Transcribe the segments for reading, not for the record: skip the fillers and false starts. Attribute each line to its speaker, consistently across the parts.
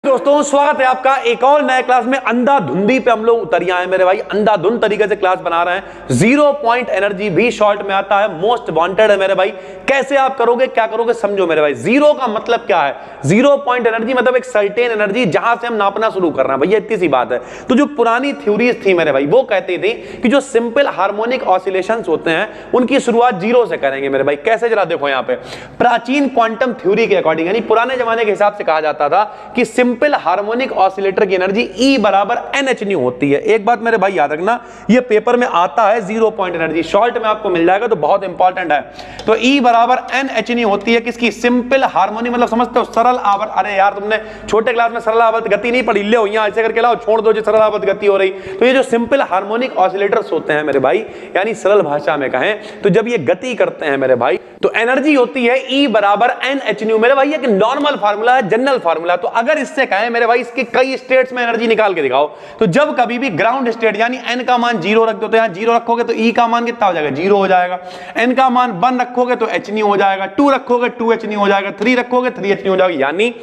Speaker 1: दोस्तों स्वागत है आपका एक और नए क्लास में। अंधाधुंधी पे हम लोग उतरिया है मेरे भाई, अंधाधुंध तरीके से क्लास बना रहे हैं। 0 पॉइंट एनर्जी भी शॉर्ट में आता है, मोस्ट वांटेड है मेरे भाई। कैसे आप करोगे, क्या करोगे, समझो मेरे भाई। जीरो का मतलब क्या है? 0 पॉइंट एनर्जी मतलब एक सर्टेन एनर्जी जहां से हम नापना शुरू कर रहे हैं भैया, इतनी सी बात है। तो जो पुरानी थ्योरीज थी मेरे भाई वो कहती थी कि जो सिंपल हार्मोनिक ऑसिलेशंस होते हैं उनकी शुरुआत जीरो से करेंगे मेरे भाई। कैसे, जरा देखो यहाँ पे प्राचीन क्वांटम थ्योरी के अकॉर्डिंग, यानी पुराने जमाने के हिसाब से कहा जाता था कि सिंपल हार्मोनिक ऑसिलेटर की एनर्जी E बराबर NH होती है। एक बात मेरे भाई याद रखना, ये पेपर में आता है 0 पॉइंट एनर्जी, शॉर्ट में आपको मिल जाएगा तो बहुत इंपॉर्टेंट है। तो E बराबर NH होती है किसकी? सिंपल हार्मोनिक, मतलब समझते हो सरल आवर्त। अरे यार तुमने छोटे क्लास में सरल आवर्त गति नहीं पढ़ी, ले यहाँ ऐसे करके लाओ, छोड़ दो जो सरल आवर्त गति हो रही। तो ये जो सिंपल हार्मोनिक ऑसिलेटर्स होते हैं मेरे भाई, यानी सरल भाषा में कहें तो जब ये गति करते हैं मेरे भाई तो एनर्जी होती है E बराबर NH। मेरे भाई एक नॉर्मल फार्मूला है, जनरल फार्मूला। तो अगर इससे कहें मेरे भाई इसके कई स्टेट्स में एनर्जी निकाल के दिखाओ, तो जब कभी भी ग्राउंड स्टेट यानी n का मान 0 रख दो तो यहां 0 रखोगे तो E का मान कितना हो जाएगा? 0 हो जाएगा। n का मान 1 रखोगे तो H हो जाएगा, 2 रखोगे 2H हो जाएगा, 3 रखोगे 3H हो जाएगा। यानी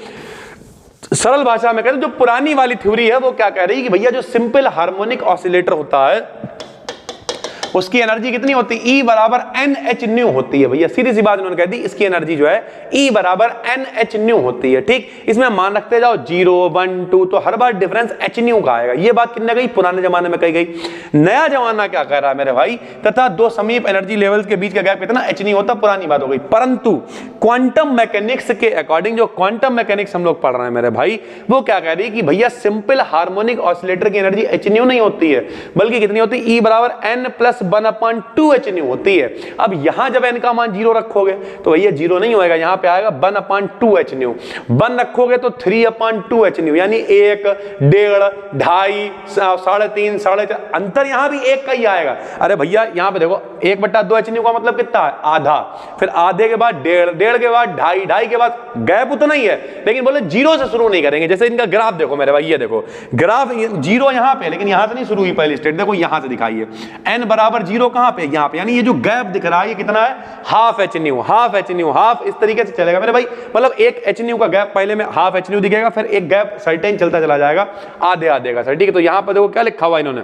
Speaker 1: सरल भाषा में कहते जो पुरानी वाली थ्योरी है वो क्या कह रही है कि भैया जो सिंपल हार्मोनिक ऑसिलेटर होता है उसकी एनर्जी कितनी होती है? E बराबर NH होती है भैया। सीधी सी बात इन्होंने कह दी, इसकी एनर्जी जो है E बराबर NH होती है। ठीक, इसमें मान रखते जाओ 0 1 2, तो हर बार डिफरेंस H का आएगा। ये बात कितने गई? पुराने जमाने में कही गई। नया जमाना क्या कह रहा है मेरे भाई? तथा दो समीप एनर्जी लेवल्स के बीच का गैप कितना? H होता, पुरानी बात हो गई। परंतु क्वांटम मैकेनिक्स के अकॉर्डिंग, जो क्वांटम मैकेनिक्स हम लोग पढ़ रहे हैं मेरे भाई, वो क्या कह रही है कि भैया सिंपल हार्मोनिक ऑसिलेटर की एनर्जी H नहीं होती है, बल्कि कितनी होती है? E बराबर N प्लस 1/2H होती है। अब यहां जब n का मान 0 रखोगे तो भैया 0 नहीं होएगा, यहां पे आएगा 1/2H। 1 रखोगे तो 3/2H, यानी 1 1.5 2.5 3.5 4.5, अंतर यहां भी 1 का ही आएगा। अरे भैया यहां पे देखो 1/2H का मतलब कितना है? आधा। फिर आधे के बाद 1.5, 1.5 के बाद 2.5, 2.5 के बाद गैप उतना ही है, लेकिन बोले 0 से शुरू नहीं करेंगे। जैसे इनका ग्राफ देखो मेरे भाई, ये देखो ग्राफ 0 यहां पे, लेकिन यहां से नहीं शुरू हुई पहली स्टेट। देखो यहां से दिखाइए, n बराबर 0 कहां पे? यहां पे। यानी ये जो गैप दिख रहा है ये कितना है? Half H, half. इस तरीके से चलेगा मेरे भाई, मतलब एक H का गैप पहले में हाफ H दिखेगा, फिर एक गैप सर्टेन चलता चला जाएगा आधे आधे का। सर ठीक है, तो यहां पर देखो क्या लिखा हुआ इन्होंने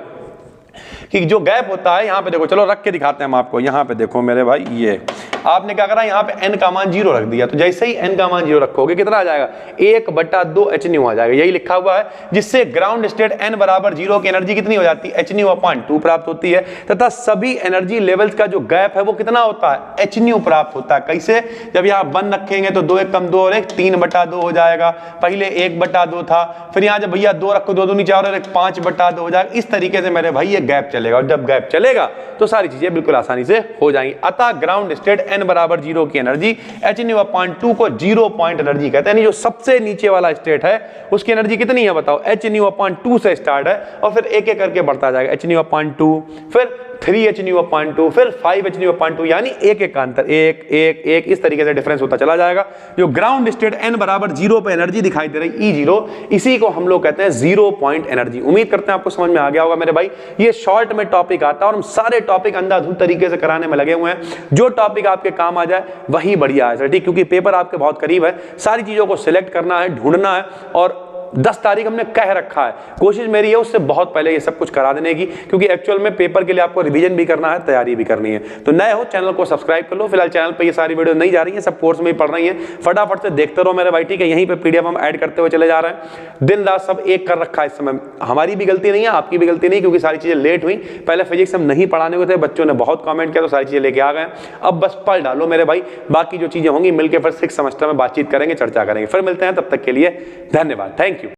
Speaker 1: कि जो गैप होता है यहां पे देखो, चलो रख के दिखाते हैं हम आपको। यहां पे देखो मेरे भाई, ये आपने क्या करा, यहां पे n का मान 0 रख दिया, तो जैसे ही n का मान 0 रखोगे कितना आ जाएगा? 1/2H आ जाएगा। यही लिखा हुआ है, जिससे ग्राउंड स्टेट n बराबर 0 की एनर्जी कितनी हो जाती है? H/2 प्राप्त होती है। तथा सभी एनर्जी लेवल्स का जो गैप है वो कितना होता है? H प्राप्त होता है। कैसे? जब यहाँ 1 रखेंगे तो 2 1 कम 2 और 1 3/2 हो जाएगा। पहले 1/2 था, फिर यहाँ जब भैया 2 रखो 2 दूनी 4 और 1 5/2 हो जाएगा। इस तरीके से मेरे भाई ये गैप चलेगा, और जब गैप चलेगा तो सारी चीजें बिल्कुल आसानी से हो जाएंगी। अतः ग्राउंड स्टेट n बराबर 0 की एनर्जी H/2 को 0 पॉइंट एनर्जी कहते हैं। जो सबसे नीचे वाला स्टेट है उसकी एनर्जी कितनी है बताओ? H/2 से स्टार्ट है और फिर एक एक करके बढ़ता जाएगा। H/2, फिर 3H/2, फिर 5H/2, यानी एक एक का अंतर 1 1 1, इस तरीके से डिफरेंस होता चला जाएगा। जो ग्राउंड स्टेट n बराबर 0 पे एनर्जी दिखाई दे रही E0, इसी को हम लोग कहते हैं 0 पॉइंट एनर्जी। उम्मीद करते हैं आपको समझ में आ गया होगा मेरे भाई। ये शॉर्ट में टॉपिक आता है और हम सारे टॉपिक अंधाधुंध तरीके से कराने में लगे हुए हैं। जो टॉपिक आपके काम आ जाए वही बढ़िया है सर, ठीक, क्योंकि पेपर आपके बहुत करीब है। सारी चीजों को सिलेक्ट करना है, ढूंढना है, और 10 तारीख हमने कह रखा है। कोशिश मेरी है उससे बहुत पहले ये सब कुछ करा देने की, क्योंकि एक्चुअल में पेपर के लिए आपको रिवीजन भी करना है, तैयारी भी करनी है। तो नए हो चैनल को सब्सक्राइब कर लो। फिलहाल चैनल पे ये सारी वीडियो नहीं जा रही है, सब कोर्स में ही पढ़ रही है, फटाफट से देखते रहो मेरे भाई, ठीक है। यहीं पे PDF हम ऐड करते हुए चले जा रहे हैं। दिन रात सब एक कर रखा है इस समय। हमारी भी गलती नहीं है, आपकी भी गलती नहीं, क्योंकि सारी चीजें लेट हुई। पहले फिजिक्स हम नहीं पढ़ाने को थे, बच्चों ने बहुत कॉमेंट किया तो सारी चीजें लेके आ गए। अब बस पढ़ डालो मेरे भाई, बाकी जो चीजें होंगी मिलकर फिर 6th सेमेस्टर में बातचीत करेंगे, चर्चा करेंगे। फिर मिलते हैं, तब तक के लिए धन्यवाद, थैंक यू।